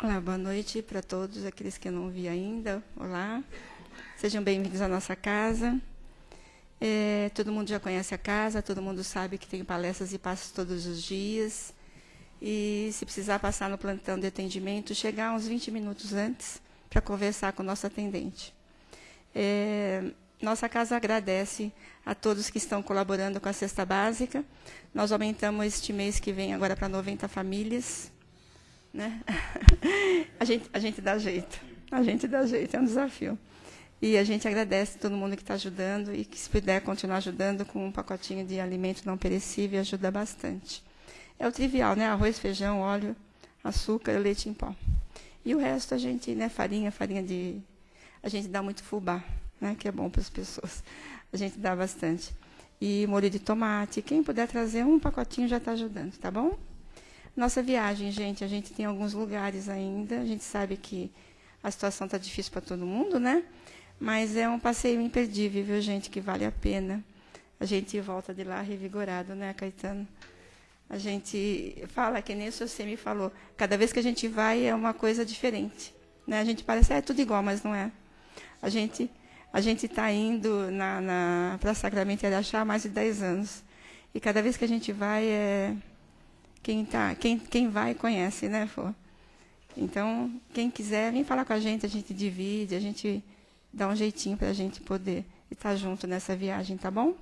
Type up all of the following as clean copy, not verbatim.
Olá, boa noite para todos aqueles que eu não vi ainda. Olá, sejam bem-vindos à nossa casa. Todo mundo já conhece a casa, todo mundo sabe que tem palestras e passos todos os dias. E se precisar passar no plantão de atendimento, chegar uns 20 minutos antes para conversar com o nosso atendente. Nossa casa agradece a todos que estão colaborando com a cesta básica. Nós aumentamos este mês que vem agora para 90 famílias. Né? A gente dá jeito. A gente dá jeito, é um desafio. E a gente agradece a todo mundo que está ajudando e que, se puder, continuar ajudando com um pacotinho de alimento não perecível, ajuda bastante. É o trivial, né? Arroz, feijão, óleo, açúcar, leite em pó. E o resto a gente, né? Farinha de... A gente dá muito fubá, né? Que é bom para as pessoas. A gente dá bastante. E molho de tomate. Quem puder trazer um pacotinho já está ajudando, tá bom? Nossa viagem, gente, a gente tem alguns lugares ainda. A gente sabe que a situação está difícil para todo mundo, né? Mas é um passeio imperdível, viu, gente, que vale a pena. A gente volta de lá revigorado, né, Caetano? A gente fala, que nem o senhor me falou, cada vez que a gente vai é uma coisa diferente. Né? A gente parece, é tudo igual, mas não é. A gente está indo para Sacramento e Araxá há mais de 10 anos. E cada vez que a gente vai, quem vai conhece, né, Fô? Então, quem quiser, vem falar com a gente divide, a gente dá um jeitinho para a gente poder estar junto nessa viagem, tá bom?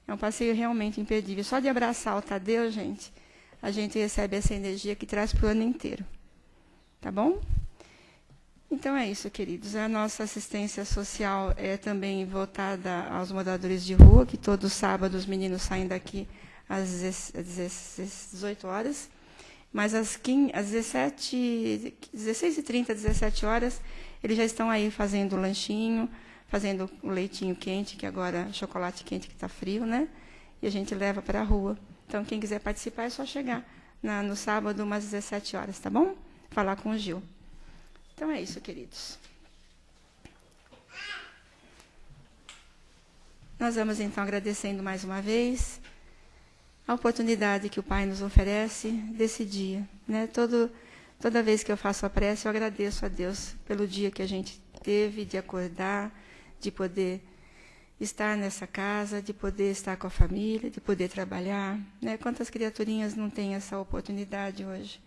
É um passeio realmente imperdível. Só de abraçar o Tadeu, gente, a gente recebe essa energia que traz para o ano inteiro. Tá bom? Então é isso, queridos. A nossa assistência social é também voltada aos moradores de rua, que todo sábado os meninos saem daqui às 18 horas. Mas às 16h30, 17 horas, eles já estão aí fazendo o lanchinho, fazendo o leitinho quente, que agora chocolate quente que está frio, né? E a gente leva para a rua. Então, quem quiser participar é só chegar no sábado, umas 17 horas, tá bom? Falar com o Gil. Então, é isso, queridos. Nós vamos, então, agradecendo mais uma vez a oportunidade que o Pai nos oferece desse dia. Né? Toda vez que eu faço a prece, eu agradeço a Deus pelo dia que a gente teve de acordar, de poder estar nessa casa, de poder estar com a família, de poder trabalhar. Né? Quantas criaturinhas não têm essa oportunidade hoje?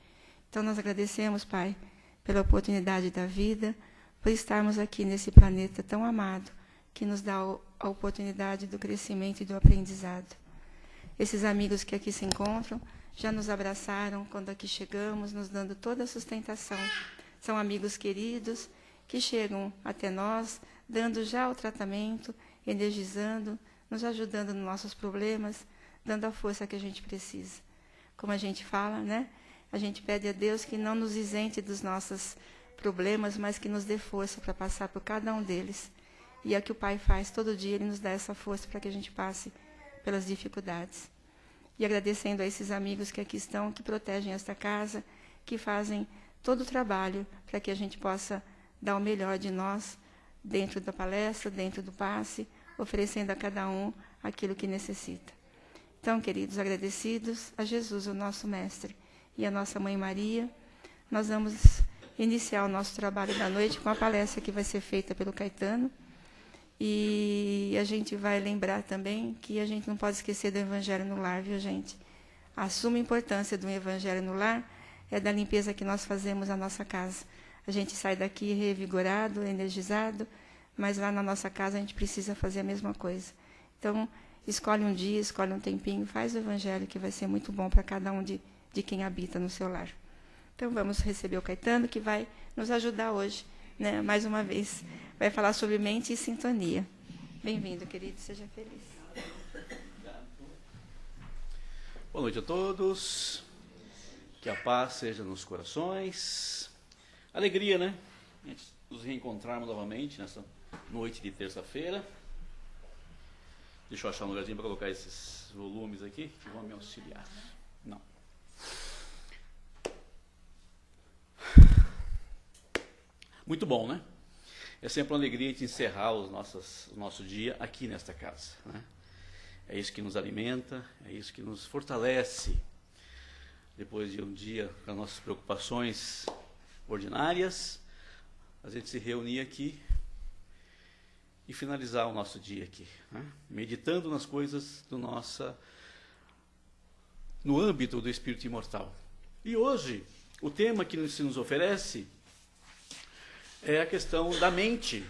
Então, nós agradecemos, Pai, pela oportunidade da vida, por estarmos aqui nesse planeta tão amado, que nos dá a oportunidade do crescimento e do aprendizado. Esses amigos que aqui se encontram já nos abraçaram quando aqui chegamos, nos dando toda a sustentação. São amigos queridos que chegam até nós, dando já o tratamento, energizando, nos ajudando nos nossos problemas, dando a força que a gente precisa. Como a gente fala, né? A gente pede a Deus que não nos isente dos nossos problemas, mas que nos dê força para passar por cada um deles. E é o que o Pai faz todo dia, Ele nos dá essa força para que a gente passe pelas dificuldades. E agradecendo a esses amigos que aqui estão, que protegem esta casa, que fazem todo o trabalho para que a gente possa dar o melhor de nós dentro da palestra, dentro do passe, oferecendo a cada um aquilo que necessita. Então, queridos, agradecidos a Jesus, o nosso Mestre, e a nossa Mãe Maria, nós vamos iniciar o nosso trabalho da noite com a palestra que vai ser feita pelo Caetano. E a gente vai lembrar também que a gente não pode esquecer do Evangelho no lar, viu, gente? A suma importância do Evangelho no lar é da limpeza que nós fazemos na nossa casa. A gente sai daqui revigorado, energizado, mas lá na nossa casa a gente precisa fazer a mesma coisa. Então, escolhe um dia, escolhe um tempinho, faz o Evangelho, que vai ser muito bom para cada um de quem habita no seu lar. Então, vamos receber o Caetano, que vai nos ajudar hoje, né? Mais uma vez, vai falar sobre mente e sintonia. Bem-vindo, querido, seja feliz. Boa noite a todos, que a paz seja nos corações. Alegria, né? A gente nos reencontrarmos novamente nessa noite de terça-feira. Deixa eu achar um lugarzinho para colocar esses volumes aqui, que vão me auxiliar. Não. Muito bom, né? É sempre uma alegria de encerrar o nosso dia aqui nesta casa. Né? É isso que nos alimenta, é isso que nos fortalece. Depois de um dia com as nossas preocupações ordinárias, a gente se reunir aqui e finalizar o nosso dia aqui, né? Meditando nas coisas no âmbito do espírito imortal. E hoje, o tema que se nos oferece é a questão da mente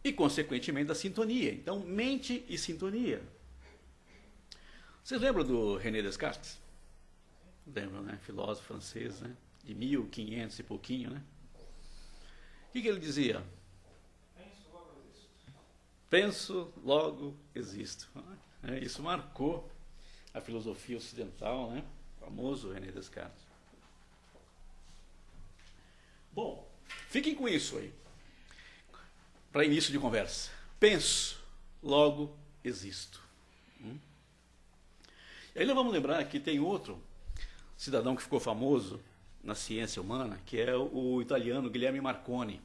e, consequentemente, da sintonia. Então, mente e sintonia. Vocês lembram do René Descartes? Lembram, né? Filósofo francês, né? De 1500 e pouquinho, né? O que ele dizia? Penso, logo existo. Isso marcou a filosofia ocidental, né? O famoso René Descartes. Bom, fiquem com isso aí, para início de conversa. Penso, logo existo. E aí nós vamos lembrar que tem outro cidadão que ficou famoso na ciência humana, que é o italiano Guilherme Marconi.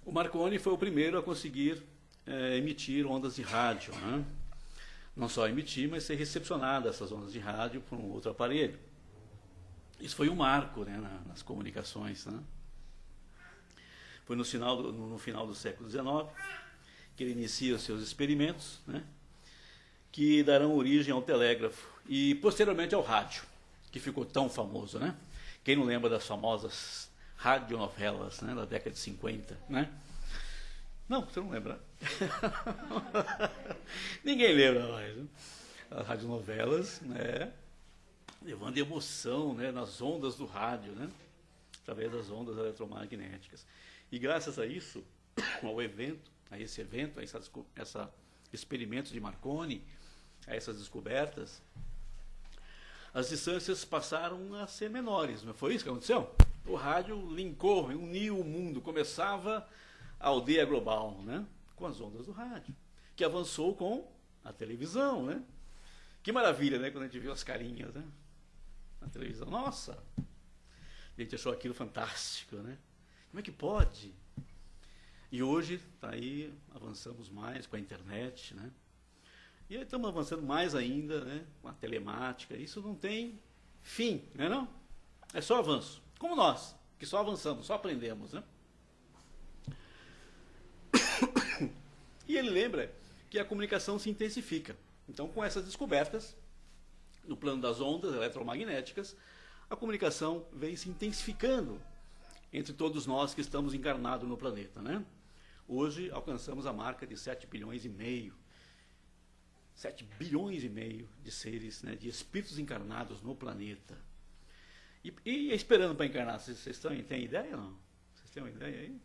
O Marconi foi o primeiro a conseguir emitir ondas de rádio, né? Não só emitir, mas ser recepcionada essas ondas de rádio por um outro aparelho. Isso foi um marco, né, nas comunicações, né? Foi no final do século XIX que ele inicia os seus experimentos, né, que darão origem ao telégrafo e posteriormente ao rádio, que ficou tão famoso, né? Quem não lembra das famosas radionovelas, né, da década de 50, né? Não, você não lembra. Ninguém lembra mais, né? As radionovelas, né, levando emoção, né, nas ondas do rádio, né, através das ondas eletromagnéticas. E graças a isso, a esse evento, a esse experimento de Marconi, a essas descobertas, as distâncias passaram a ser menores. Não foi isso que aconteceu? O rádio linkou, uniu o mundo, começava a aldeia global, né, com as ondas do rádio, que avançou com a televisão, né? Que maravilha, né, quando a gente viu as carinhas, né, na televisão. Nossa! A gente achou aquilo fantástico, né? Como é que pode? E hoje, tá aí, avançamos mais com a internet, né? E aí estamos avançando mais ainda, né, com a telemática. Isso não tem fim, né, não? É só avanço. Como nós, que só avançamos, só aprendemos, né? E ele lembra que a comunicação se intensifica. Então, com essas descobertas, no plano das ondas eletromagnéticas, a comunicação vem se intensificando entre todos nós que estamos encarnados no planeta, né? Hoje alcançamos a marca de 7 bilhões e meio de seres, né, de espíritos encarnados no planeta. E esperando para encarnar, vocês têm ideia ou não? Vocês têm uma ideia aí?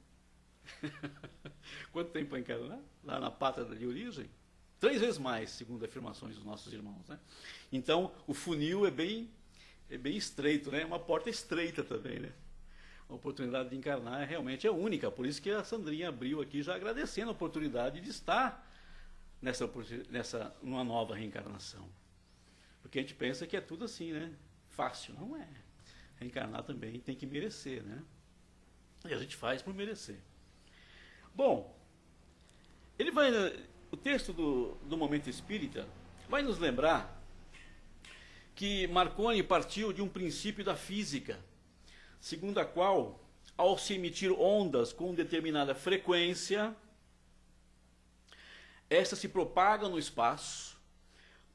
Quanto tempo para encarnar? Lá na pátria de origem? 3 vezes mais, segundo afirmações dos nossos irmãos, né? Então, o funil é bem estreito, né? É uma porta estreita também, né? A oportunidade de encarnar realmente é única, por isso que a Sandrinha abriu aqui já agradecendo a oportunidade de estar numa nova reencarnação. Porque a gente pensa que é tudo assim, né? Fácil, não é. Reencarnar também tem que merecer, né? E a gente faz por merecer. Bom, o texto do Momento Espírita vai nos lembrar que Marconi partiu de um princípio da física, segundo a qual, ao se emitir ondas com determinada frequência, estas se propagam no espaço,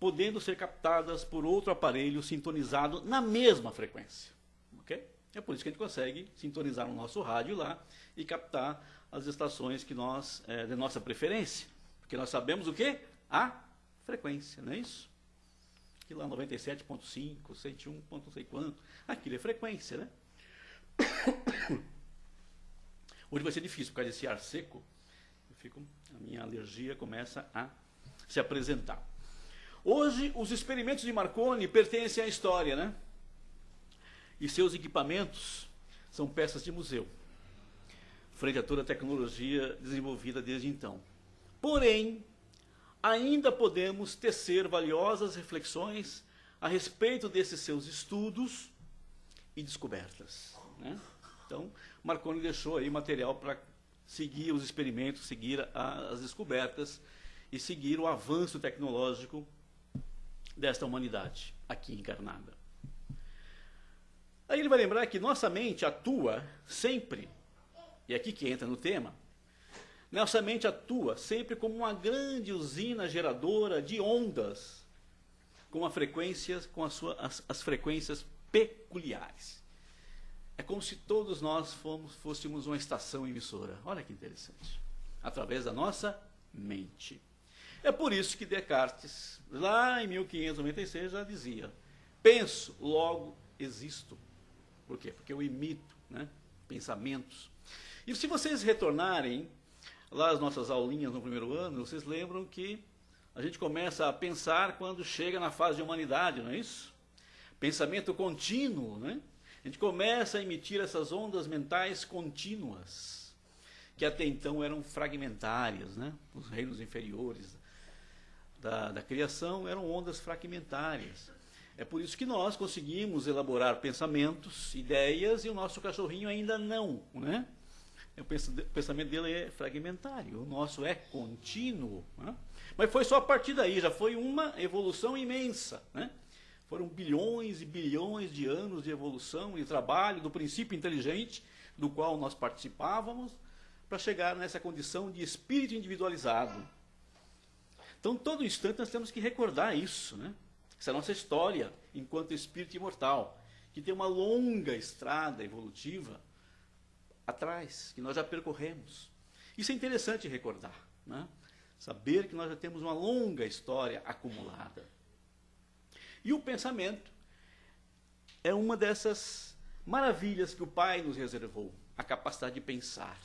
podendo ser captadas por outro aparelho sintonizado na mesma frequência. Okay? É por isso que a gente consegue sintonizar o nosso rádio lá e captar as estações que de nossa preferência. Porque nós sabemos o quê? A frequência, não é isso? Aquilo lá 97.5, 101, não sei quanto. Aquilo é frequência, né? Hoje vai ser difícil, por causa desse ar seco, a minha alergia começa a se apresentar. Hoje, os experimentos de Marconi pertencem à história, né? E seus equipamentos são peças de museu, frente a toda a tecnologia desenvolvida desde então. Porém, ainda podemos tecer valiosas reflexões a respeito desses seus estudos e descobertas, né? Então, Marconi deixou aí material para seguir os experimentos, seguir as descobertas e seguir o avanço tecnológico desta humanidade aqui encarnada. Aí ele vai lembrar que nossa mente atua sempre, e é aqui que entra no tema, nossa mente atua sempre como uma grande usina geradora de ondas, com as frequências peculiares. É como se todos nós fôssemos uma estação emissora. Olha que interessante. Através da nossa mente. É por isso que Descartes, lá em 1596, já dizia: penso, logo existo. Por quê? Porque eu imito, né, pensamentos. E se vocês retornarem lá as nossas aulinhas no primeiro ano, vocês lembram que a gente começa a pensar quando chega na fase de humanidade, não é isso? Pensamento contínuo, né? A gente começa a emitir essas ondas mentais contínuas, que até então eram fragmentárias, né? Os reinos inferiores da criação eram ondas fragmentárias. É por isso que nós conseguimos elaborar pensamentos, ideias, e o nosso cachorrinho ainda não, né? O pensamento dele é fragmentário, o nosso é contínuo, né? Mas foi só a partir daí, já foi uma evolução imensa, né? Foram bilhões e bilhões de anos de evolução e trabalho do princípio inteligente, do qual nós participávamos, para chegar nessa condição de espírito individualizado. Então, todo instante nós temos que recordar isso, né? Essa é a nossa história enquanto espírito imortal, que tem uma longa estrada evolutiva atrás, que nós já percorremos. Isso é interessante recordar, né? Saber que nós já temos uma longa história acumulada. E o pensamento é uma dessas maravilhas que o Pai nos reservou, a capacidade de pensar,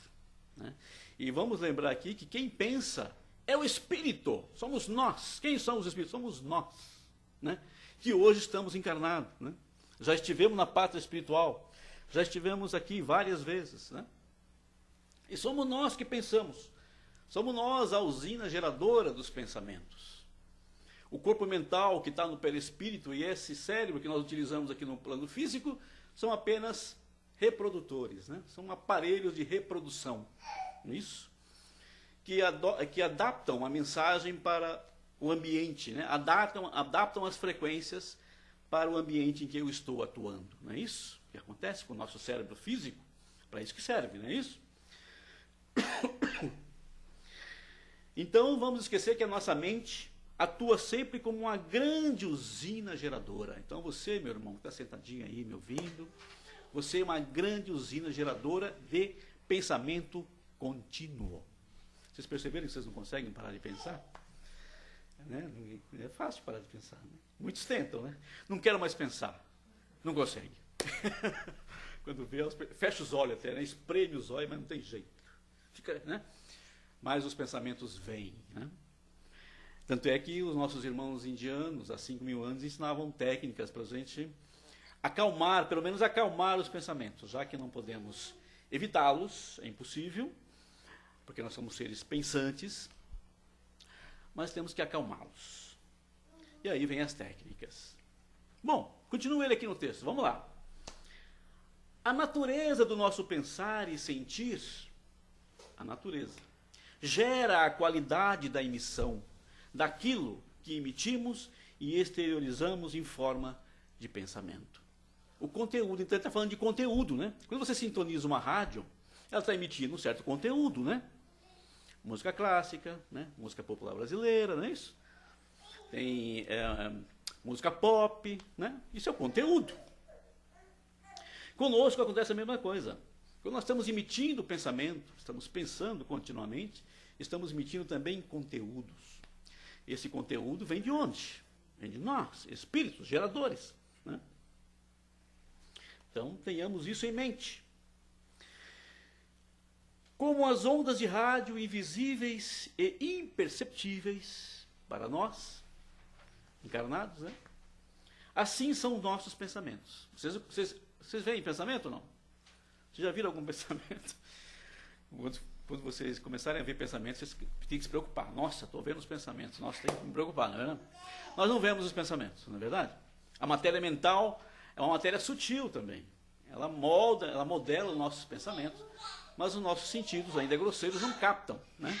né? E vamos lembrar aqui que quem pensa é o Espírito, somos nós. Quem são os Espíritos? Somos nós, né? Que hoje estamos encarnados, né? Já estivemos na pátria espiritual, já estivemos aqui várias vezes, né? E somos nós que pensamos, somos nós a usina geradora dos pensamentos. O corpo mental que está no perispírito e esse cérebro que nós utilizamos aqui no plano físico são apenas reprodutores, né? São aparelhos de reprodução, não é isso? Que adaptam a mensagem para o ambiente, né? Adaptam as frequências para o ambiente em que eu estou atuando, não é isso? O que acontece com o nosso cérebro físico? Para isso que serve, não é isso? Então, vamos esquecer que a nossa mente atua sempre como uma grande usina geradora. Então, você, meu irmão, que está sentadinho aí me ouvindo, você é uma grande usina geradora de pensamento contínuo. Vocês perceberam que vocês não conseguem parar de pensar? Né? É fácil parar de pensar, né? Muitos tentam, né? Não quero mais pensar. Não consegue. Quando vê, fecha os olhos até, né? Espreme os olhos, mas não tem jeito. Fica, né? Mas os pensamentos vêm, né? Tanto é que os nossos irmãos indianos, há 5.000 anos, ensinavam técnicas para a gente acalmar, pelo menos acalmar os pensamentos, já que não podemos evitá-los, é impossível, porque nós somos seres pensantes, mas temos que acalmá-los. E aí vem as técnicas. Bom, continua ele aqui no texto, vamos lá. A natureza do nosso pensar e sentir, a natureza, gera a qualidade da emissão daquilo que emitimos e exteriorizamos em forma de pensamento. O conteúdo, então ele está falando de conteúdo, né? Quando você sintoniza uma rádio, ela está emitindo um certo conteúdo, né? Música clássica, né? Música popular brasileira, não é isso? Tem música pop, né? Isso é o conteúdo. Conosco acontece a mesma coisa. Quando nós estamos emitindo pensamento, estamos pensando continuamente, estamos emitindo também conteúdos. Esse conteúdo vem de onde? Vem de nós, espíritos, geradores, né? Então, tenhamos isso em mente. Como as ondas de rádio invisíveis e imperceptíveis para nós, encarnados, né? Assim são os nossos pensamentos. Vocês veem pensamento ou não? Vocês já viram algum pensamento? Quando vocês começarem a ver pensamentos, vocês têm que se preocupar. Nossa, estou vendo os pensamentos. Nossa, tem que me preocupar, não é verdade? Nós não vemos os pensamentos, não é verdade? A matéria mental é uma matéria sutil também. Ela modela os nossos pensamentos, mas os nossos sentidos, ainda grosseiros, não captam, né,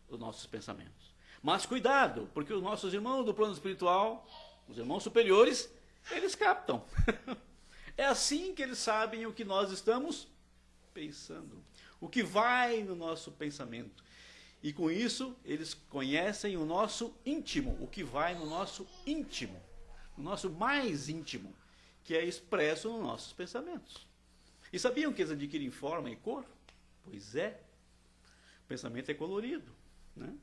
os nossos pensamentos. Mas cuidado, porque os nossos irmãos do plano espiritual, os irmãos superiores, eles captam. É assim que eles sabem o que nós estamos pensando, o que vai no nosso pensamento. E com isso, eles conhecem o nosso íntimo, o que vai no nosso íntimo, no nosso mais íntimo, que é expresso nos nossos pensamentos. E sabiam que eles adquirem forma e cor? Pois é, o pensamento é colorido, né?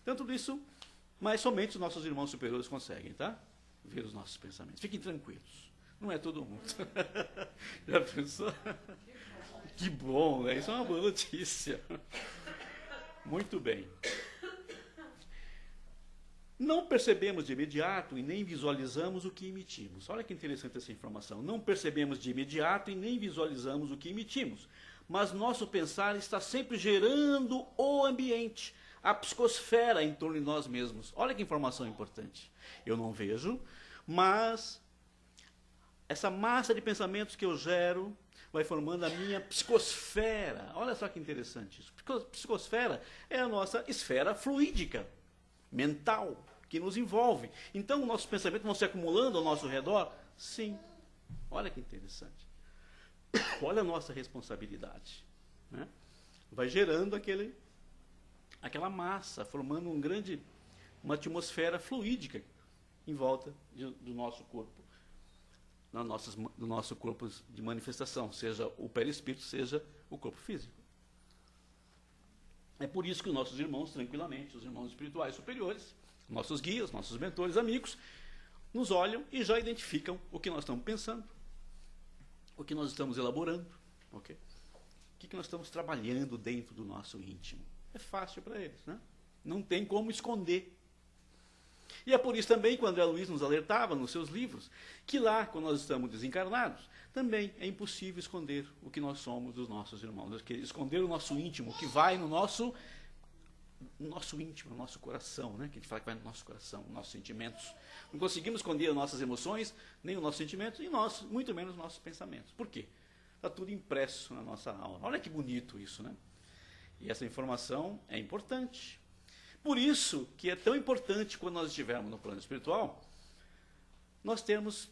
Então tudo isso, mas somente os nossos irmãos superiores conseguem, tá? Ver os nossos pensamentos. Fiquem tranquilos, não é todo mundo. Já pensou? Que bom, né? Isso é uma boa notícia. Muito bem. Não percebemos de imediato e nem visualizamos o que emitimos. Olha que interessante essa informação. Não percebemos de imediato e nem visualizamos o que emitimos. Mas nosso pensar está sempre gerando o ambiente, a psicosfera em torno de nós mesmos. Olha que informação importante. Eu não vejo, mas essa massa de pensamentos que eu gero vai formando a minha psicosfera. Olha só que interessante isso. Psicosfera é a nossa esfera fluídica, mental, que nos envolve. Então, nossos pensamentos vão se acumulando ao nosso redor? Sim. Olha que interessante. Olha a nossa responsabilidade, né? Vai gerando aquela massa, formando uma atmosfera fluídica em volta do nosso corpo, do nosso corpo de manifestação, seja o perispírito, seja o corpo físico. É por isso que os nossos irmãos, tranquilamente, os irmãos espirituais superiores, nossos guias, nossos mentores, amigos, nos olham e já identificam o que nós estamos pensando, o que nós estamos elaborando, ok? O que nós estamos trabalhando dentro do nosso íntimo. É fácil para eles, né? Não tem como esconder. E é por isso também, quando André Luiz nos alertava nos seus livros, que lá, quando nós estamos desencarnados, também é impossível esconder o que nós somos dos nossos irmãos. Esconder o nosso íntimo, que vai no nosso íntimo, no nosso coração, né? Que a gente fala que vai no nosso coração, nos nossos sentimentos. Não conseguimos esconder as nossas emoções, nem os nossos sentimentos, e muito menos os nossos pensamentos. Por quê? Está tudo impresso na nossa alma. Olha que bonito isso, né? E essa informação é importante. Por isso que é tão importante, quando nós estivermos no plano espiritual, nós termos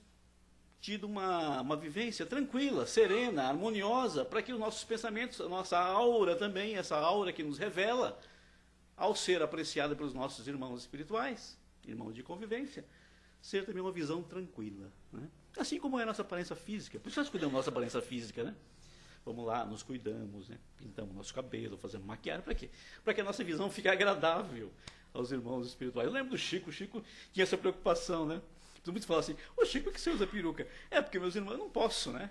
tido uma vivência tranquila, serena, harmoniosa, para que os nossos pensamentos, a nossa aura também, essa aura que nos revela, ao ser apreciada pelos nossos irmãos espirituais, irmãos de convivência, ser também uma visão tranquila, né? Assim como é a nossa aparência física. Por isso nós cuidamos da nossa aparência física, né? Vamos lá, nos cuidamos, né? Pintamos nosso cabelo, fazemos maquiagem. Para quê? Para que a nossa visão fique agradável aos irmãos espirituais. Eu lembro do Chico. O Chico tinha essa preocupação, né? Muitos falam assim, ô Chico, por que você usa peruca? É porque meus irmãos, eu não posso, né?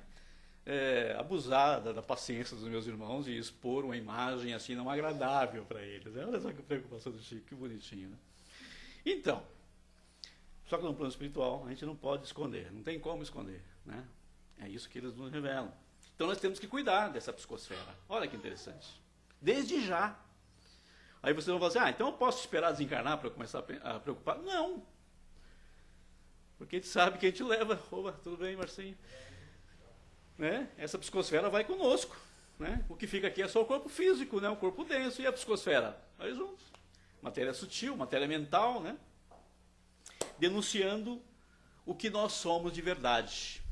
Abusar da paciência dos meus irmãos e expor uma imagem assim não agradável para eles. Olha só que preocupação do Chico, que bonitinho, né? Então, só que no plano espiritual a gente não pode esconder, não tem como esconder, né? É isso que eles nos revelam. Então nós temos que cuidar dessa psicosfera. Olha que interessante. Desde já. Aí vocês vão falar assim, então eu posso esperar desencarnar para eu começar a preocupar? Não. Porque a gente sabe que a gente leva. Opa, tudo bem, Marcinho? Né? Essa psicosfera vai conosco, né? O que fica aqui é só o corpo físico, né? O corpo denso e a psicosfera. Aí juntos. Matéria sutil, matéria mental, né? Denunciando o que nós somos de verdade.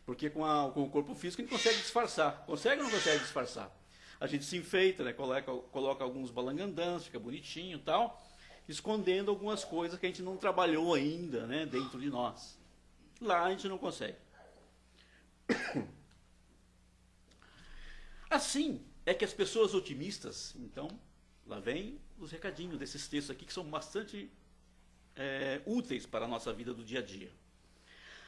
Porque com o corpo físico a gente consegue disfarçar. Consegue ou não consegue disfarçar? A gente se enfeita, né? Coloca alguns balangandãs, fica bonitinho e tal, escondendo algumas coisas que a gente não trabalhou ainda, né? Dentro de nós. Lá a gente não consegue. Assim é que as pessoas otimistas, então, lá vem os recadinhos desses textos aqui que são bastante úteis para a nossa vida do dia a dia.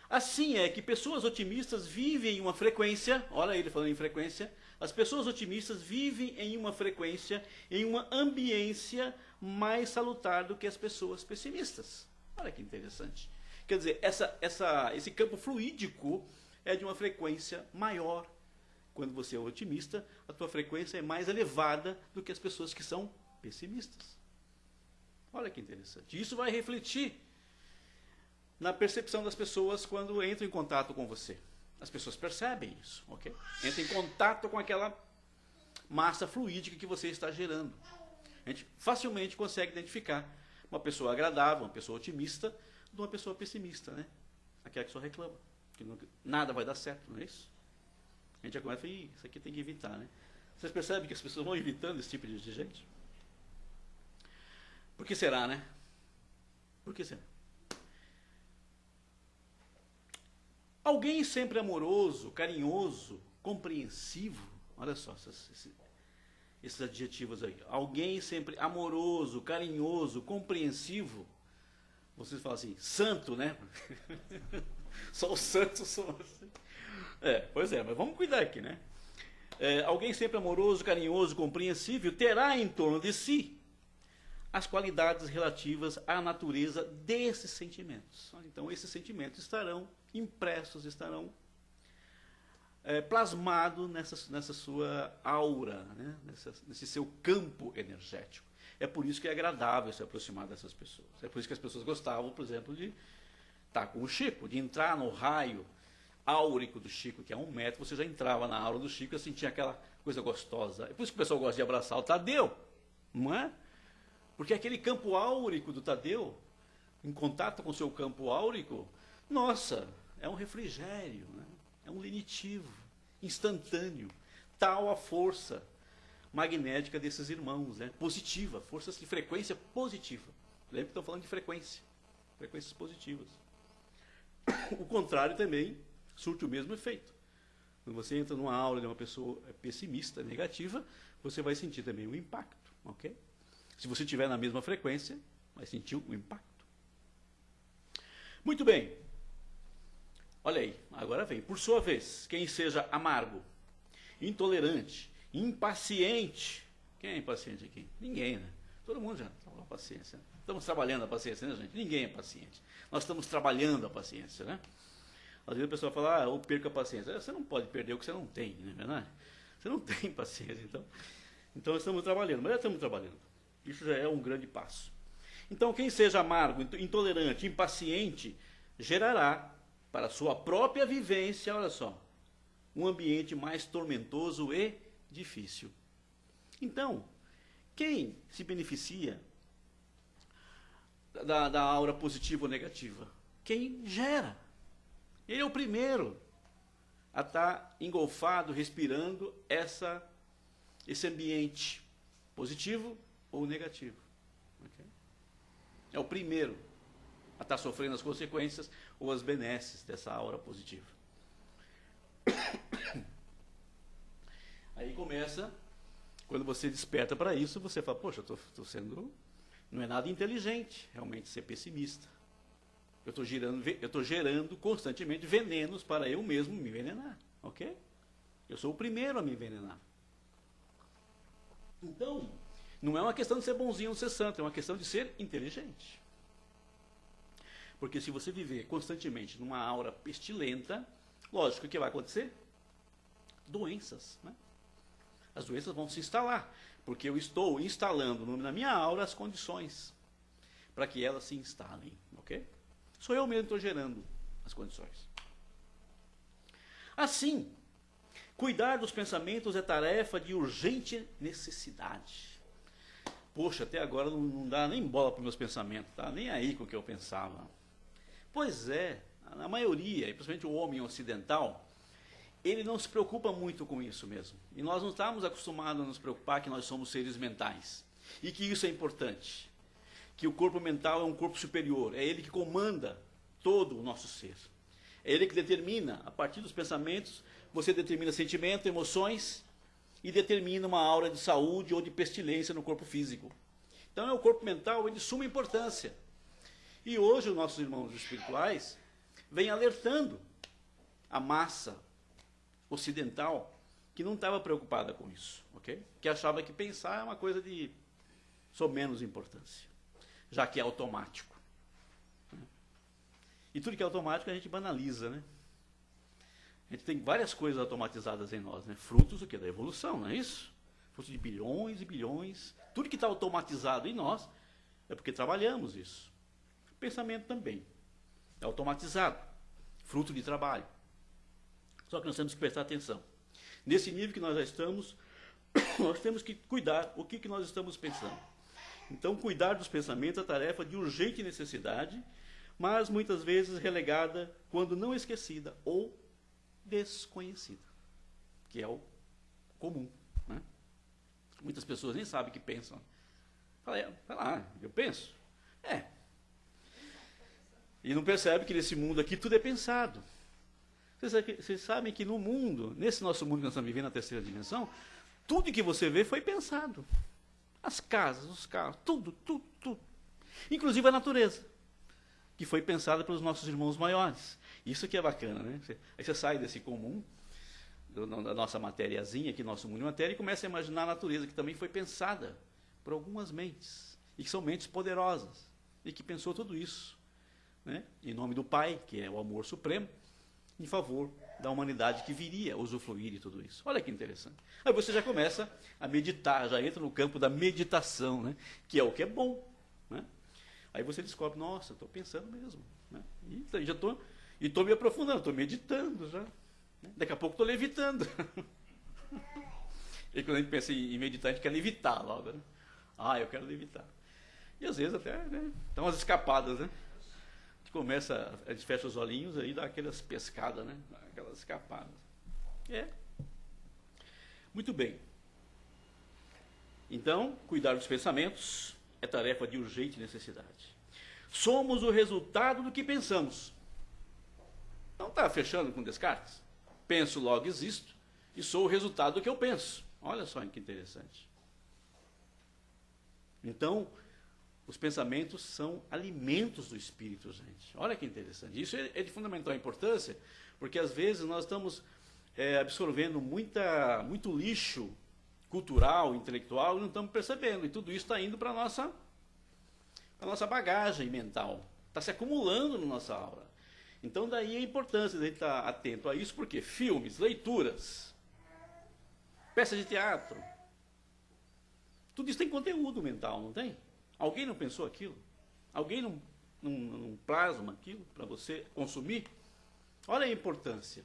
Assim é que pessoas otimistas vivem em uma frequência, olha ele falando em frequência, as pessoas otimistas vivem em uma frequência, em uma ambiência mais salutar do que as pessoas pessimistas. Olha que interessante. Quer dizer, esse campo fluídico é de uma frequência maior. Quando você é otimista, a tua frequência é mais elevada do que as pessoas que são pessimistas. Olha que interessante. Isso vai refletir na percepção das pessoas quando entram em contato com você. As pessoas percebem isso, ok? Entram em contato com aquela massa fluídica que você está gerando. A gente facilmente consegue identificar uma pessoa agradável, uma pessoa otimista, de uma pessoa pessimista, né? Aquela que só reclama, que nada vai dar certo, não é isso? A gente já começa a falar, isso aqui tem que evitar, né? Vocês percebem que as pessoas vão evitando esse tipo de gente? Por que será, né? Por que será? Alguém sempre amoroso, carinhoso, compreensivo, olha só esses adjetivos aí. Alguém sempre amoroso, carinhoso, compreensivo. Vocês falam assim, santo, né? Só os santos são assim. Pois é, mas vamos cuidar aqui, né? Alguém sempre amoroso, carinhoso, compreensível, terá em torno de si as qualidades relativas à natureza desses sentimentos. Então, esses sentimentos estarão impressos, estarão plasmados nessa sua aura, né? Nesse seu campo energético. É por isso que é agradável se aproximar dessas pessoas. É por isso que as pessoas gostavam, por exemplo, de estar com o Chico, de entrar no raio áurico do Chico, que é 1 metro, você já entrava na aura do Chico e sentia aquela coisa gostosa. É por isso que o pessoal gosta de abraçar o Tadeu, não é? Porque aquele campo áurico do Tadeu, em contato com o seu campo áurico, nossa, é um refrigério, né? É um lenitivo, instantâneo, tal a força magnética desses irmãos, né? Positiva, forças de frequência positiva. Lembra que estou falando de frequências positivas. O contrário também surte o mesmo efeito. Quando você entra numa aula de uma pessoa pessimista, negativa, você vai sentir também o impacto, ok? Se você estiver na mesma frequência, vai sentir o impacto. Muito bem. Olha aí, agora vem. Por sua vez, quem seja amargo, intolerante, impaciente. Quem é impaciente aqui? Ninguém, né? Todo mundo já está com paciência. Estamos trabalhando a paciência, né, gente? Ninguém é paciente. Nós estamos trabalhando a paciência, né? Às vezes a pessoa fala, eu perco a paciência. Você não pode perder o que você não tem, não é verdade? Você não tem paciência, então estamos trabalhando, mas já estamos trabalhando. Isso já é um grande passo. Então, quem seja amargo, intolerante, impaciente, gerará, para a sua própria vivência, olha só, um ambiente mais tormentoso e difícil. Então, quem se beneficia da aura positiva ou negativa? Quem gera. Ele é o primeiro a estar engolfado, respirando esse ambiente positivo ou negativo. Okay? É o primeiro a estar sofrendo as consequências ou as benesses dessa aura positiva. Aí começa, quando você desperta para isso, você fala, poxa, eu estou sendo, não é nada inteligente realmente ser pessimista. Eu estou gerando constantemente venenos para eu mesmo me envenenar, ok? Eu sou o primeiro a me envenenar. Então, não é uma questão de ser bonzinho ou ser santo, é uma questão de ser inteligente. Porque se você viver constantemente numa aura pestilenta, lógico, o que vai acontecer? Doenças, né? As doenças vão se instalar, porque eu estou instalando na minha aura as condições para que elas se instalem, ok? Sou eu mesmo que estou gerando as condições. Assim, cuidar dos pensamentos é tarefa de urgente necessidade. Poxa, até agora não dá nem bola para os meus pensamentos, tá? Nem aí com o que eu pensava. Pois é, a maioria, e principalmente o homem ocidental, ele não se preocupa muito com isso mesmo. E nós não estamos acostumados a nos preocupar que nós somos seres mentais. E que isso é importante. Que o corpo mental é um corpo superior. É ele que comanda todo o nosso ser. É ele que determina, a partir dos pensamentos, você determina sentimento, emoções, e determina uma aura de saúde ou de pestilência no corpo físico. Então é o corpo mental de suma importância. E hoje os nossos irmãos espirituais vêm alertando a massa ocidental que não estava preocupada com isso, ok? Que achava que pensar é uma coisa de menos importância, já que é automático. E tudo que é automático a gente banaliza, né? A gente tem várias coisas automatizadas em nós, né? Frutos do quê? Da evolução, não é isso? Frutos de bilhões e bilhões. Tudo que está automatizado em nós é porque trabalhamos isso. O pensamento também é automatizado, fruto de trabalho. Só que nós temos que prestar atenção. Nesse nível que nós já estamos, nós temos que cuidar o que nós estamos pensando. Então, cuidar dos pensamentos é tarefa de urgente necessidade, mas muitas vezes relegada, quando não esquecida ou desconhecida, que é o comum, né? Muitas pessoas nem sabem o que pensam. Fala lá, eu penso. E não percebe que nesse mundo aqui tudo é pensado. Vocês sabem que no mundo, nesse nosso mundo que nós estamos vivendo na terceira dimensão, tudo que você vê foi pensado. As casas, os carros, tudo. Inclusive a natureza, que foi pensada pelos nossos irmãos maiores. Isso que é bacana, né? Aí você sai desse comum, da nossa matériazinha, aqui, nosso mundo de matéria, e começa a imaginar a natureza, que também foi pensada por algumas mentes, e que são mentes poderosas, e que pensou tudo isso, né? Em nome do Pai, que é o amor supremo, em favor da humanidade que viria a usufruir de tudo isso. Olha que interessante. Aí você já começa a meditar, já entra no campo da meditação, né? Que é o que é bom, né? Aí você descobre, nossa, estou pensando mesmo, né? E já estou me aprofundando, estou meditando já, né? Daqui a pouco estou levitando. E quando a gente pensa em meditar, a gente quer levitar logo, né? Eu quero levitar. E às vezes até, né, dá umas escapadas, né? A gente fecha os olhinhos aí, dá aquelas pescadas, né? Aquelas escapadas. Muito bem. Então, cuidar dos pensamentos é tarefa de urgente necessidade. Somos o resultado do que pensamos. Não está fechando com Descartes? Penso, logo existo, e sou o resultado do que eu penso. Olha só que interessante. Então, os pensamentos são alimentos do espírito, gente. Olha que interessante. Isso é de fundamental importância, porque às vezes nós estamos absorvendo muito lixo cultural, intelectual, e não estamos percebendo. E tudo isso está indo para a nossa bagagem mental. Está se acumulando na nossa aura. Então, daí a importância de a gente estar atento a isso, porque filmes, leituras, peças de teatro, tudo isso tem conteúdo mental, não tem? Alguém não pensou aquilo? Alguém não plasma aquilo para você consumir? Olha a importância.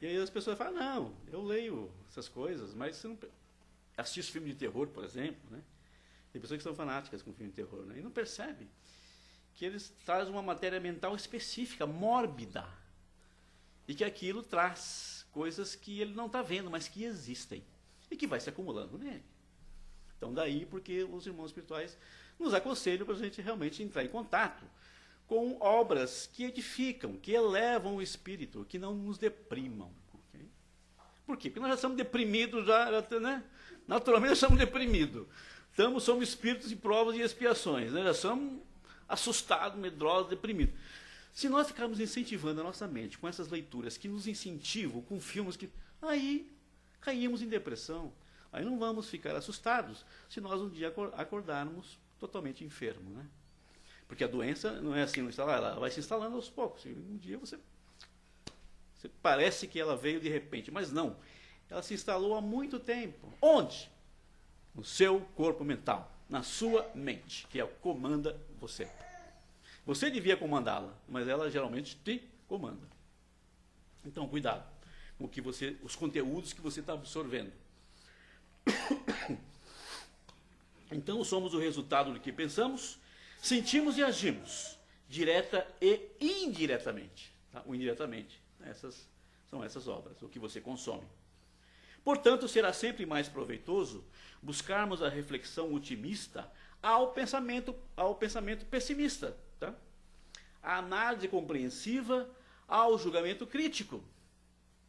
E aí as pessoas falam, não, eu leio essas coisas, mas você não assiste filme de terror, por exemplo, né? Tem pessoas que são fanáticas com filme de terror, né? E não percebe que eles trazem uma matéria mental específica, mórbida, e que aquilo traz coisas que ele não está vendo, mas que existem, e que vai se acumulando nele. Então, daí porque os irmãos espirituais nos aconselham para a gente realmente entrar em contato com obras que edificam, que elevam o espírito, que não nos deprimam. Okay? Por quê? Porque nós já estamos deprimidos, né? Naturalmente nós estamos deprimidos. Somos espíritos de provas e expiações, né? Já somos assustados, medrosos, deprimidos. Se nós ficarmos incentivando a nossa mente com essas leituras que nos incentivam, com filmes que... Aí caímos em depressão. Aí não vamos ficar assustados se nós um dia acordarmos totalmente enfermos, né? Porque a doença não é assim, não instalar, ela vai se instalando aos poucos. E um dia você parece que ela veio de repente, mas não. Ela se instalou há muito tempo. Onde? No seu corpo mental, na sua mente, que é o que comanda você. Você devia comandá-la, mas ela geralmente te comanda. Então, cuidado com os conteúdos que você está absorvendo. Então, somos o resultado do que pensamos, sentimos e agimos, direta e indiretamente. Tá? O indiretamente, são essas obras, o que você consome. Portanto, será sempre mais proveitoso buscarmos a reflexão otimista ao pensamento pessimista. Tá? A análise compreensiva ao julgamento crítico.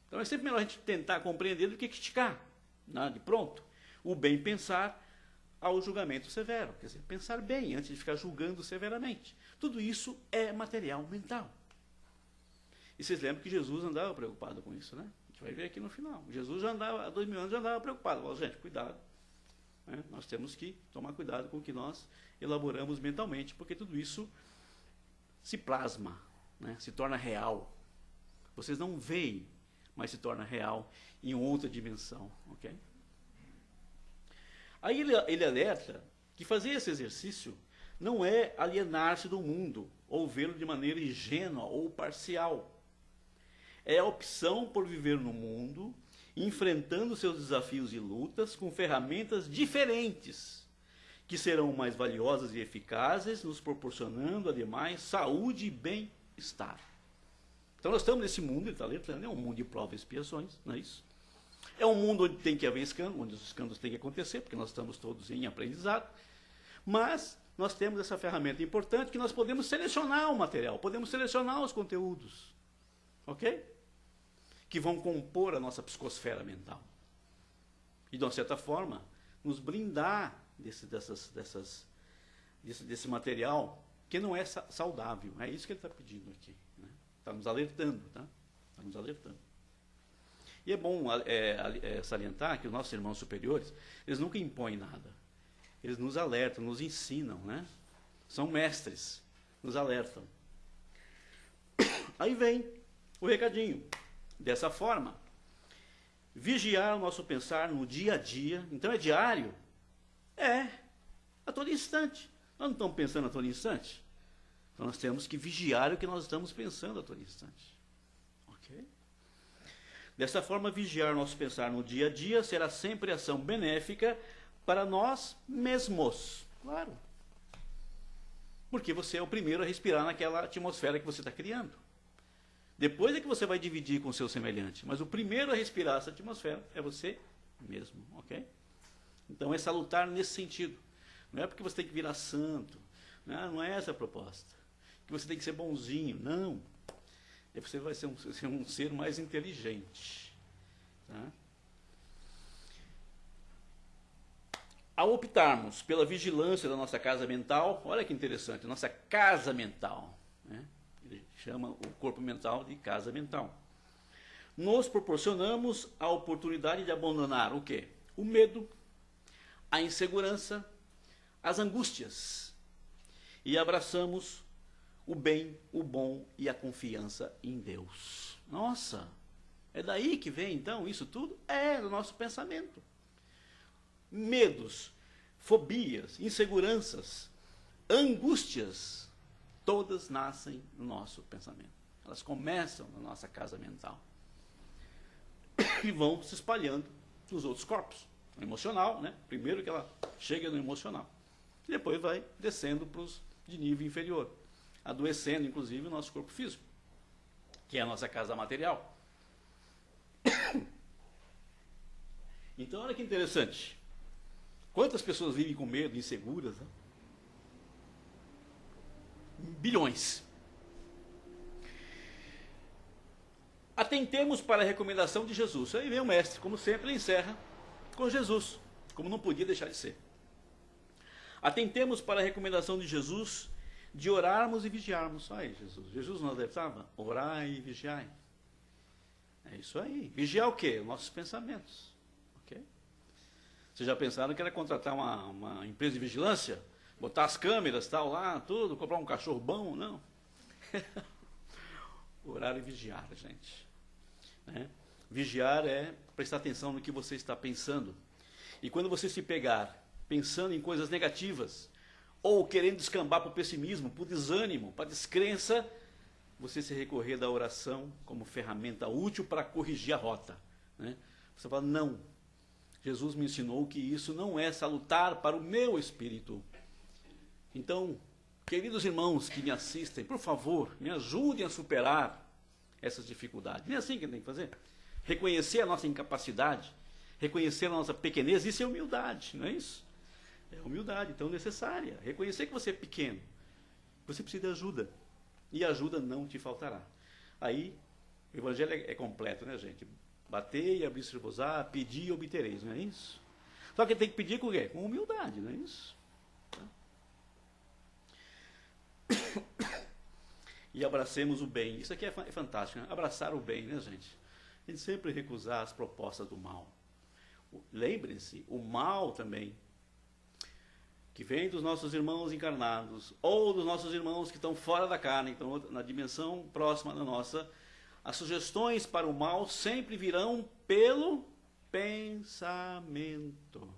Então, é sempre melhor a gente tentar compreender do que criticar. De pronto. O bem pensar ao julgamento severo. Quer dizer, pensar bem antes de ficar julgando severamente. Tudo isso é material mental. E vocês lembram que Jesus andava preocupado com isso, né? A gente vai ver aqui no final. Jesus já andava, há 2000 anos, já andava preocupado. Falou, gente, cuidado. Né? Nós temos que tomar cuidado com o que nós elaboramos mentalmente, porque tudo isso se plasma, né? Se torna real. Vocês não veem, mas se torna real em outra dimensão. Ok? Aí ele alerta que fazer esse exercício não é alienar-se do mundo, ou vê-lo de maneira ingênua ou parcial. É a opção por viver no mundo, enfrentando seus desafios e lutas com ferramentas diferentes, que serão mais valiosas e eficazes, nos proporcionando, ademais, saúde e bem-estar. Então nós estamos nesse mundo, ele está alertando, é um mundo de provas e expiações, não é isso? É um mundo onde tem que haver escândalo, onde os escândalos têm que acontecer, porque nós estamos todos em aprendizado, mas nós temos essa ferramenta importante que nós podemos selecionar o material, podemos selecionar os conteúdos, ok? Que vão compor a nossa psicosfera mental. E, de uma certa forma, nos blindar desse material que não é saudável. É isso que ele está pedindo aqui. Né? Está nos alertando. Tá? Está nos alertando. E é bom salientar que os nossos irmãos superiores, eles nunca impõem nada. Eles nos alertam, nos ensinam. Né? São mestres, nos alertam. Aí vem o recadinho. Dessa forma, vigiar o nosso pensar no dia a dia. Então é diário? A todo instante. Nós não estamos pensando a todo instante? Então nós temos que vigiar o que nós estamos pensando a todo instante. Ok? Dessa forma, vigiar o nosso pensar no dia a dia será sempre ação benéfica para nós mesmos. Claro. Porque você é o primeiro a respirar naquela atmosfera que você está criando. Depois é que você vai dividir com o seu semelhante. Mas o primeiro a respirar essa atmosfera é você mesmo, ok? Então é salutar nesse sentido. Não é porque você tem que virar santo. Não é essa a proposta. Que você tem que ser bonzinho. Não. É você vai ser um ser mais inteligente. Tá? Ao optarmos pela vigilância da nossa casa mental, olha que interessante, nossa casa mental, né? Ele chama o corpo mental de casa mental. Nos proporcionamos a oportunidade de abandonar o quê? O medo, a insegurança, as angústias. E abraçamos o bem, o bom e a confiança em Deus. Nossa, é daí que vem então isso tudo? É do nosso pensamento. Medos, fobias, inseguranças, angústias, todas nascem no nosso pensamento. Elas começam na nossa casa mental. E vão se espalhando nos outros corpos. No emocional, né? Primeiro que ela chega no emocional. E depois vai descendo para os de nível inferior. Adoecendo, inclusive, o nosso corpo físico. Que é a nossa casa material. Então, olha que interessante. Quantas pessoas vivem com medo, inseguras? Né? Bilhões. Atentemos para a recomendação de Jesus. Aí vem o mestre, como sempre, ele encerra com Jesus, como não podia deixar de ser. Atentemos para a recomendação de Jesus de orarmos e vigiarmos. Aí, Jesus nos alertava, orai e vigiai. É isso aí. Vigiar o quê? Nossos pensamentos. Ok? Vocês já pensaram que era contratar uma empresa de vigilância? Botar as câmeras, tal, lá, tudo, comprar um cachorro bom? Não. Orar e vigiar, gente. Né? Vigiar é prestar atenção no que você está pensando. E quando você se pegar pensando em coisas negativas, ou querendo descambar para o pessimismo, para o desânimo, para a descrença, você se recorrer da oração como ferramenta útil para corrigir a rota. Né? Você fala, não, Jesus me ensinou que isso não é salutar para o meu espírito. Então, queridos irmãos que me assistem, por favor, me ajudem a superar essas dificuldades. Não é assim que tem que fazer? Reconhecer a nossa incapacidade, reconhecer a nossa pequenez, isso é humildade, não é isso? É humildade, tão necessária. Reconhecer que você é pequeno. Você precisa de ajuda. E ajuda não te faltará. Aí, o evangelho é completo, né, gente? Batei, abrir-se-vos-á, pedi e obtereis, não é isso? Só que tem que pedir com o quê? Com humildade, não é isso? E abracemos o bem. Isso aqui é fantástico, né? Abraçar o bem, né, gente? A gente sempre recusar as propostas do mal. Lembrem-se, o mal também, que vem dos nossos irmãos encarnados, ou dos nossos irmãos que estão fora da carne, então na dimensão próxima da nossa, as sugestões para o mal sempre virão pelo pensamento.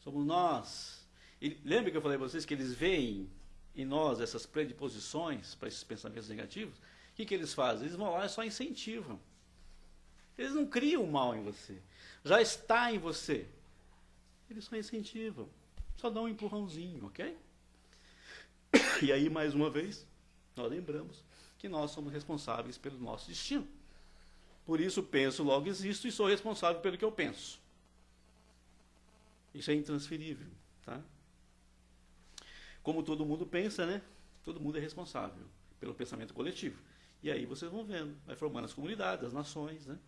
Somos nós. E lembra que eu falei para vocês que eles veem em nós essas predisposições para esses pensamentos negativos? O que eles fazem? Eles vão lá e só incentivam. Eles não criam o mal em você. Já está em você. Eles só incentivam. Só dá um empurrãozinho, ok? E aí, mais uma vez, nós lembramos que nós somos responsáveis pelo nosso destino. Por isso, penso, logo existo e sou responsável pelo que eu penso. Isso é intransferível, tá? Como todo mundo pensa, né? Todo mundo é responsável pelo pensamento coletivo. E aí vocês vão vendo, vai formando as comunidades, as nações, né?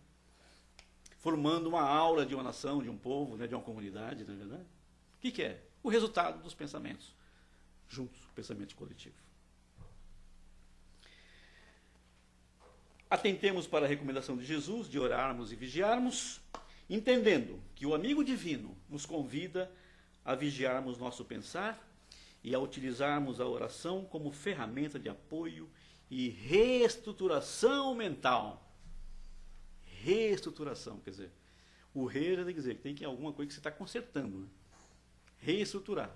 Formando uma aura de uma nação, de um povo, né? De uma comunidade, não é verdade? O que é? O resultado dos pensamentos juntos, o pensamento coletivo. Atentemos para a recomendação de Jesus de orarmos e vigiarmos, entendendo que o amigo divino nos convida a vigiarmos nosso pensar e a utilizarmos a oração como ferramenta de apoio e reestruturação mental. Reestruturação, quer dizer, o re já tem que dizer que tem que alguma coisa que você está consertando, né? Reestruturar,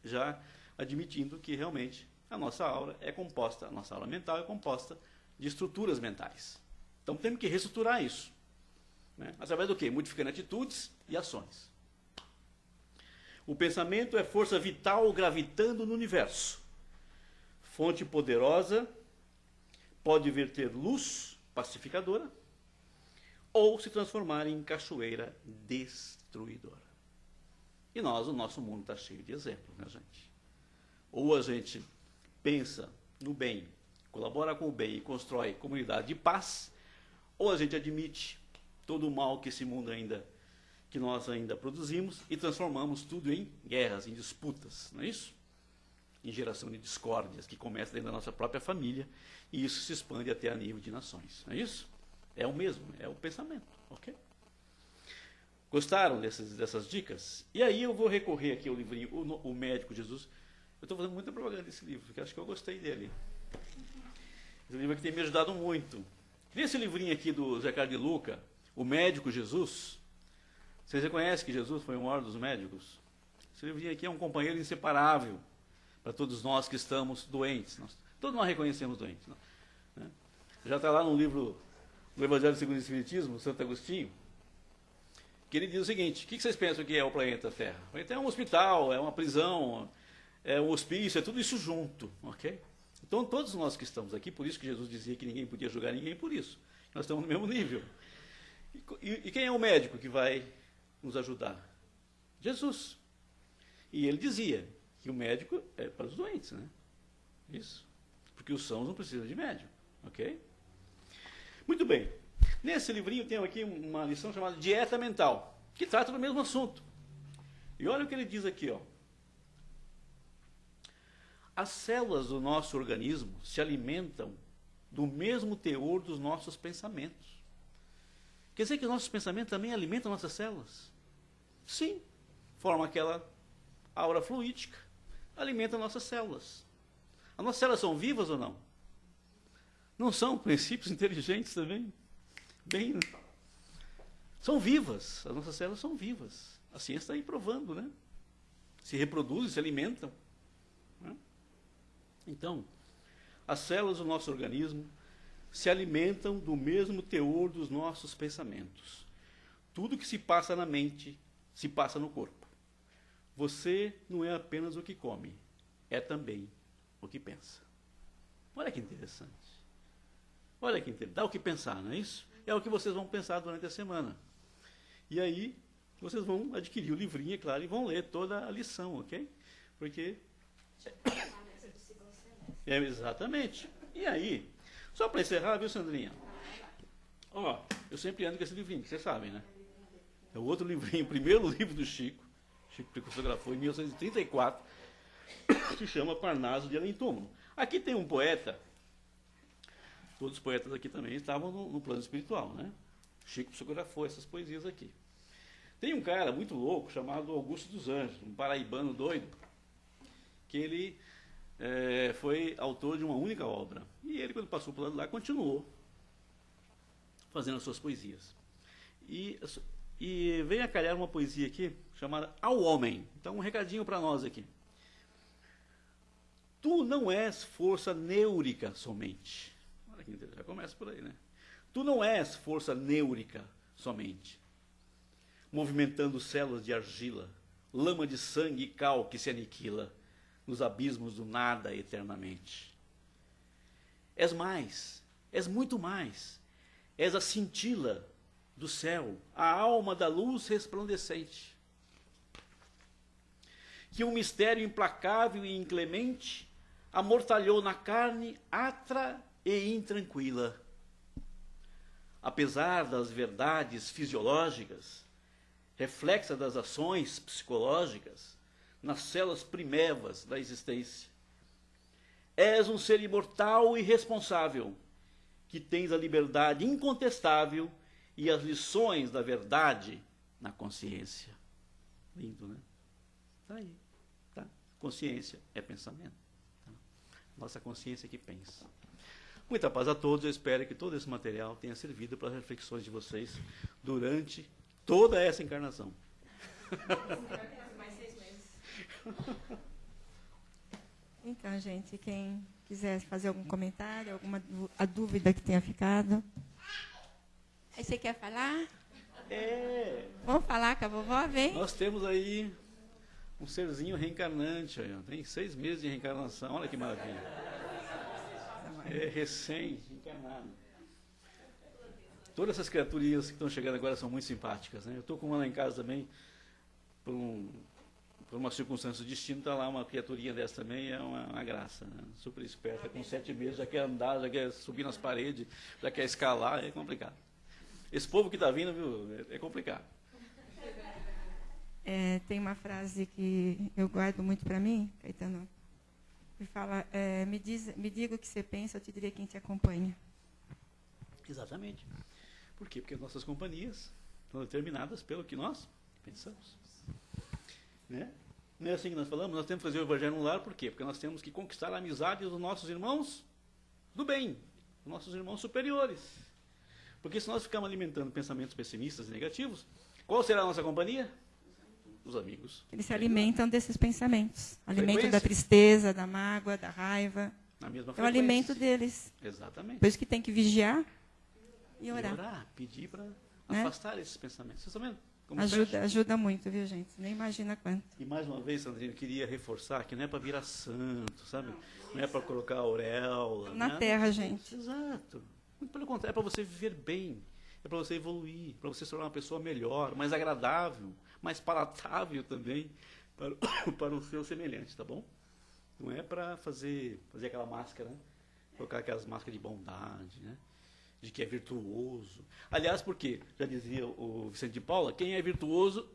já admitindo que realmente a nossa aura é composta, a nossa aura mental é composta de estruturas mentais. Então temos que reestruturar isso, né? Através do quê? Modificando atitudes e ações. O pensamento é força vital gravitando no universo. Fonte poderosa, pode verter luz pacificadora ou se transformar em cachoeira destruidora. E nós, o nosso mundo está cheio de exemplos, né, gente? Ou a gente pensa no bem, colabora com o bem e constrói comunidade de paz, ou a gente admite todo o mal que esse mundo ainda, que nós ainda produzimos e transformamos tudo em guerras, em disputas, não é isso? Em geração de discórdias que começa dentro da nossa própria família e isso se expande até a nível de nações, não é isso? É o mesmo, é o pensamento, ok? Gostaram dessas dicas? E aí eu vou recorrer aqui ao livrinho O Médico Jesus. Eu estou fazendo muita propaganda desse livro, porque acho que eu gostei dele. Esse livro aqui tem me ajudado muito. Nesse livrinho aqui do Zé Carlos de Luca, O Médico Jesus, vocês reconhecem que Jesus foi o maior dos médicos? Esse livrinho aqui é um companheiro inseparável para todos nós que estamos doentes. Todos nós reconhecemos doentes. Né? Já está lá no livro do Evangelho segundo o Espiritismo, Santo Agostinho, que ele diz o seguinte: o que vocês pensam que é o planeta Terra? O planeta é um hospital, é uma prisão, é um hospício, é tudo isso junto, ok? Então todos nós que estamos aqui, por isso que Jesus dizia que ninguém podia julgar ninguém por isso, nós estamos no mesmo nível. E quem é o médico que vai nos ajudar? Jesus. E ele dizia que o médico é para os doentes, né? Isso. Porque os sãos não precisam de médico, ok? Muito bem. Nesse livrinho tem aqui uma lição chamada Dieta Mental, que trata do mesmo assunto. E olha o que ele diz aqui, ó. As células do nosso organismo se alimentam do mesmo teor dos nossos pensamentos. Quer dizer que os nossos pensamentos também alimentam nossas células? Sim. Forma aquela aura fluídica, alimenta nossas células. As nossas células são vivas ou não? Não são princípios inteligentes também? Bem, né? São vivas, as nossas células são vivas. A ciência está aí provando, né? Se reproduzem, se alimentam. Né? Então, as células do nosso organismo se alimentam do mesmo teor dos nossos pensamentos. Tudo que se passa na mente, se passa no corpo. Você não é apenas o que come, é também o que pensa. Olha que interessante. Olha que interessante. Dá o que pensar, não é isso? É o que vocês vão pensar durante a semana. E aí, vocês vão adquirir o livrinho, é claro, e vão ler toda a lição, ok? Porque... exatamente. E aí, só para encerrar, viu, Sandrinha? Ó, eu sempre ando com esse livrinho, que vocês sabem, né? É o outro livrinho, o primeiro livro do Chico. Chico psicografou em 1934, que se chama Parnaso de Além Túmulo. Aqui tem um poeta, todos os poetas aqui também estavam no plano espiritual, né? Chico psicografou essas poesias aqui. Tem um cara muito louco chamado Augusto dos Anjos, um paraibano doido, que ele foi autor de uma única obra. E ele, quando passou por lado lá, continuou fazendo as suas poesias. E veio a calhar uma poesia aqui, chamada Ao Homem. Então, um recadinho para nós aqui. Tu não és força neurica somente. Olha que interessante, já começa por aí, né? Tu não és força neurica somente, movimentando células de argila, lama de sangue e cal que se aniquila nos abismos do nada eternamente. És mais, és muito mais, és a cintila do céu, a alma da luz resplandecente, que um mistério implacável e inclemente amortalhou na carne atra e intranquila. Apesar das verdades fisiológicas, reflexa das ações psicológicas, nas células primevas da existência, és um ser imortal e responsável, que tens a liberdade incontestável e as lições da verdade na consciência. Lindo, né? Está aí. Tá? Consciência é pensamento. Tá? Nossa consciência que pensa. Muita paz a todos. Eu espero que todo esse material tenha servido para as reflexões de vocês durante toda essa encarnação. Mais 6 meses. Então, gente, quem quiser fazer algum comentário, alguma a dúvida que tenha ficado. Aí você quer falar? Vamos falar com a vovó, vem? Nós temos aí um serzinho reencarnante. Aí, tem 6 meses de reencarnação. Olha que maravilha. É recém-encarnado. Todas essas criaturinhas que estão chegando agora são muito simpáticas, né? Eu estou com uma lá em casa também, por uma circunstância do destino, está lá uma criaturinha dessa também, é uma graça, né? Super esperta, com 7 meses, já quer andar, já quer subir nas paredes, já quer escalar, é complicado. Esse povo que está vindo, viu, é complicado. Tem uma frase que eu guardo muito para mim, Caetano, que fala, me diga o que você pensa, eu te direi quem te acompanha. Exatamente. Por quê? Porque as nossas companhias são determinadas pelo que nós pensamos. Né? Não é assim que nós falamos? Nós temos que fazer o Evangelho no lar, por quê? Porque nós temos que conquistar a amizade dos nossos irmãos do bem, dos nossos irmãos superiores. Porque se nós ficarmos alimentando pensamentos pessimistas e negativos, qual será a nossa companhia? Os amigos. Eles se alimentam desses pensamentos. Alimentam da tristeza, da mágoa, da raiva. Na mesma é o alimento deles. Exatamente. Por isso que tem que vigiar e orar. E orar, pedir para afastar esses pensamentos. Vocês estão vendo? Como ajuda muito, viu, gente? Nem imagina quanto. E mais uma vez, Sandrine, eu queria reforçar que não é para virar santo, sabe? Não é para colocar auréola. Na terra, gente. Exato. Muito pelo contrário, é para você viver bem. É para você evoluir, para você se tornar uma pessoa melhor, mais agradável, mais palatável também para o seu semelhante, tá bom? Não é para fazer aquela máscara, né? Colocar aquelas máscaras de bondade, né? De que é virtuoso. Aliás, por quê? Já dizia o Vicente de Paula, quem é virtuoso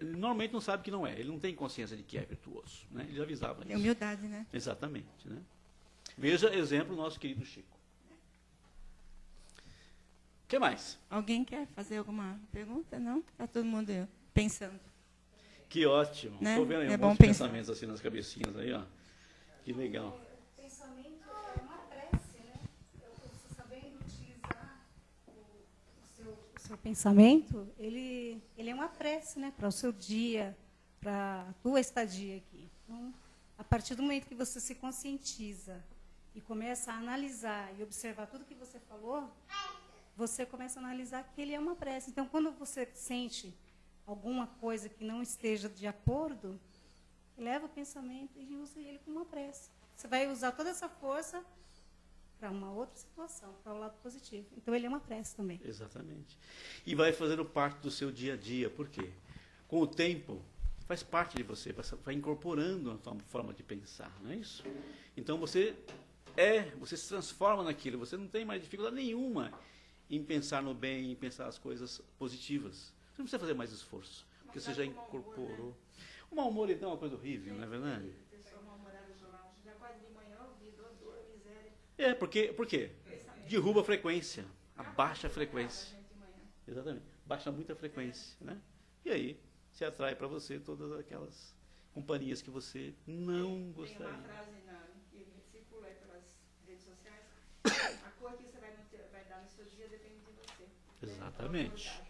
normalmente não sabe que não é. Ele não tem consciência de que é virtuoso. Né? Ele já avisava isso. É humildade, né? Exatamente. Né? Veja, exemplo, nosso querido Chico. O que mais? Alguém quer fazer alguma pergunta? Não? Está todo mundo pensando. Que ótimo. Né? Estou vendo aí bom pensamentos assim nas cabecinhas aí, ó. Que legal. Pensamento é uma prece, né? Você sabendo utilizar o seu pensamento, ele é uma prece, né? Para o seu dia, para a tua estadia aqui. Então, a partir do momento que você se conscientiza e começa a analisar e observar tudo que você falou, você começa a analisar que ele é uma prece. Então, quando você sente alguma coisa que não esteja de acordo, leva o pensamento e usa ele como uma prece. Você vai usar toda essa força para uma outra situação, para o lado positivo. Então, ele é uma prece também. Exatamente. E vai fazendo parte do seu dia a dia. Por quê? Com o tempo, faz parte de você, vai incorporando a sua forma de pensar, não é isso? Então, você se transforma naquilo, você não tem mais dificuldade nenhuma em pensar no bem, em pensar as coisas positivas. Você não precisa fazer mais esforço, porque você já incorporou. O mau humor, então, é uma coisa horrível, não é verdade? Por quê? Derruba a frequência, abaixa a frequência. Exatamente. Baixa muita frequência, né? E aí, se atrai para você todas aquelas companhias que você não gostaria. Tem uma frase que circula aí pelas redes sociais. A cor que você vai dar no seu dia depende de você. Exatamente.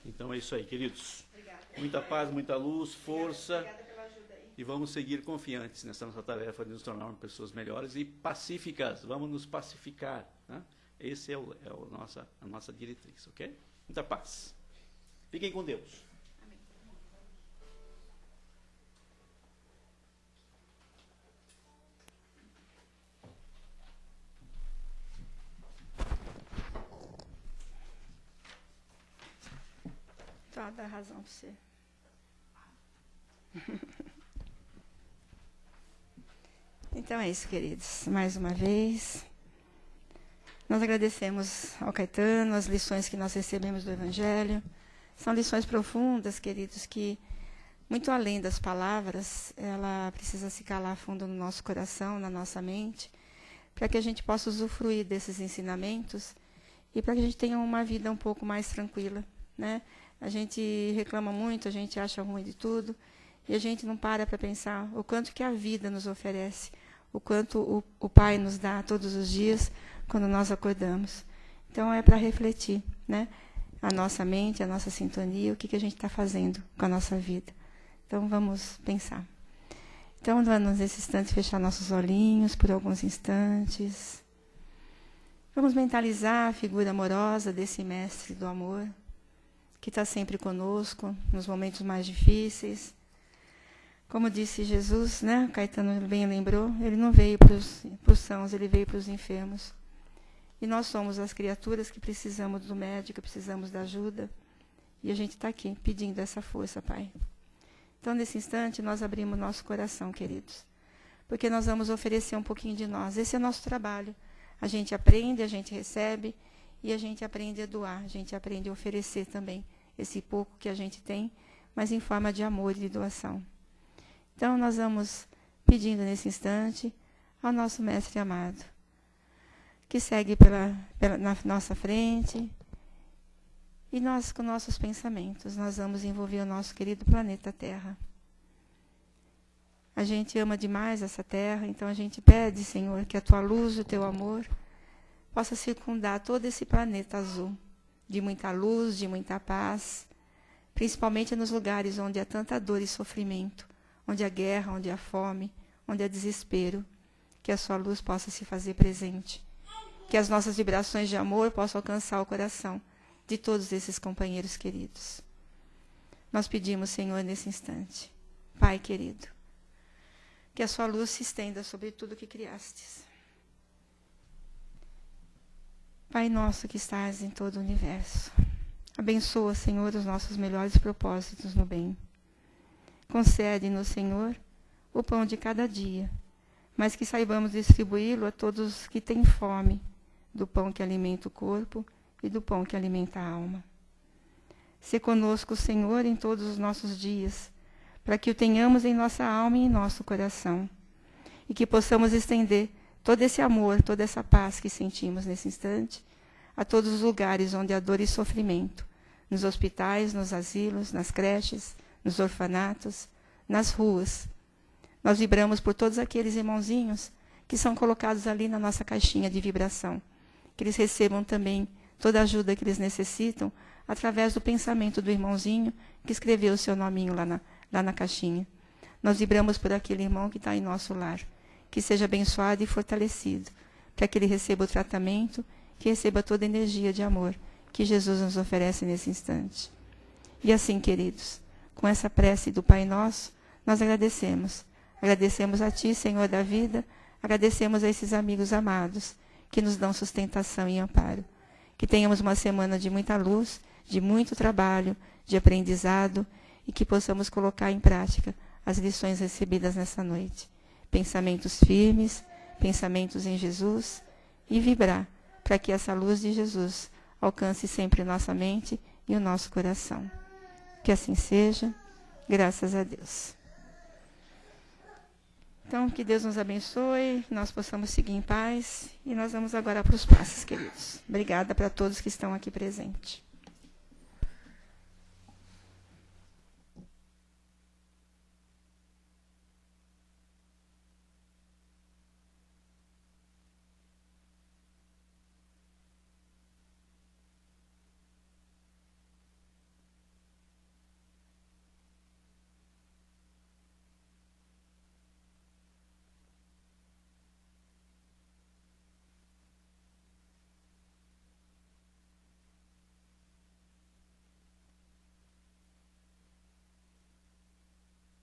Então é isso aí, queridos. Obrigada. Muita paz, muita luz, força. Obrigada pela ajuda aí. E vamos seguir confiantes nessa nossa tarefa de nos tornarmos pessoas melhores e pacíficas. Vamos nos pacificar. Né? Essa é a nossa diretriz, ok? Muita paz. Fiquem com Deus. Amém. Só dar razão para você. Então é isso, queridos. Mais uma vez, nós agradecemos ao Caetano as lições que nós recebemos do Evangelho. São lições profundas, queridos, que, muito além das palavras, ela precisa se calar fundo no nosso coração, na nossa mente, para que a gente possa usufruir desses ensinamentos e para que a gente tenha uma vida um pouco mais tranquila, né? A gente reclama muito, a gente acha ruim de tudo, e a gente não para pensar o quanto que a vida nos oferece, o quanto o Pai nos dá todos os dias quando nós acordamos. Então, é para refletir, né? A nossa mente, a nossa sintonia, o que a gente está fazendo com a nossa vida. Então, vamos pensar. Então, vamos nesse instante fechar nossos olhinhos por alguns instantes. Vamos mentalizar a figura amorosa desse mestre do amor, que está sempre conosco nos momentos mais difíceis. Como disse Jesus, né? Caetano bem lembrou, ele não veio para os sãos, ele veio para os enfermos. E nós somos as criaturas que precisamos do médico, precisamos da ajuda. E a gente está aqui pedindo essa força, Pai. Então, nesse instante, nós abrimos nosso coração, queridos. Porque nós vamos oferecer um pouquinho de nós. Esse é o nosso trabalho. A gente aprende, a gente recebe e a gente aprende a doar. A gente aprende a oferecer também esse pouco que a gente tem, mas em forma de amor e de doação. Então, nós vamos pedindo nesse instante ao nosso Mestre amado, que segue na nossa frente, e nós, com nossos pensamentos, nós vamos envolver o nosso querido planeta Terra. A gente ama demais essa Terra, então a gente pede, Senhor, que a Tua luz, o Teu amor, possa circundar todo esse planeta azul, de muita luz, de muita paz, principalmente nos lugares onde há tanta dor e sofrimento, onde há guerra, onde há fome, onde há desespero, que a Sua luz possa se fazer presente, que as nossas vibrações de amor possam alcançar o coração de todos esses companheiros queridos. Nós pedimos, Senhor, nesse instante, Pai querido, que a Sua luz se estenda sobre tudo que criastes. Pai nosso que estás em todo o universo, abençoa, Senhor, os nossos melhores propósitos no bem. Concede-nos, Senhor, o pão de cada dia, mas que saibamos distribuí-lo a todos que têm fome, do pão que alimenta o corpo e do pão que alimenta a alma. Se conosco, Senhor, em todos os nossos dias, para que o tenhamos em nossa alma e em nosso coração, e que possamos estender todo esse amor, toda essa paz que sentimos nesse instante, a todos os lugares onde há dor e sofrimento, nos hospitais, nos asilos, nas creches, nos orfanatos, nas ruas. Nós vibramos por todos aqueles irmãozinhos que são colocados ali na nossa caixinha de vibração, que eles recebam também toda a ajuda que eles necessitam, através do pensamento do irmãozinho que escreveu o seu nominho lá na caixinha. Nós vibramos por aquele irmão que está em nosso lar, que seja abençoado e fortalecido, para que ele receba o tratamento, que receba toda a energia de amor que Jesus nos oferece nesse instante. E assim, queridos, com essa prece do Pai Nosso, nós agradecemos. Agradecemos a Ti, Senhor da vida, agradecemos a esses amigos amados que nos dão sustentação e amparo. Que tenhamos uma semana de muita luz, de muito trabalho, de aprendizado, e que possamos colocar em prática as lições recebidas nessa noite. Pensamentos firmes, pensamentos em Jesus, e vibrar para que essa luz de Jesus alcance sempre nossa mente e o nosso coração. Que assim seja, graças a Deus. Então, que Deus nos abençoe, que nós possamos seguir em paz. E nós vamos agora para os passos, queridos. Obrigada para todos que estão aqui presentes.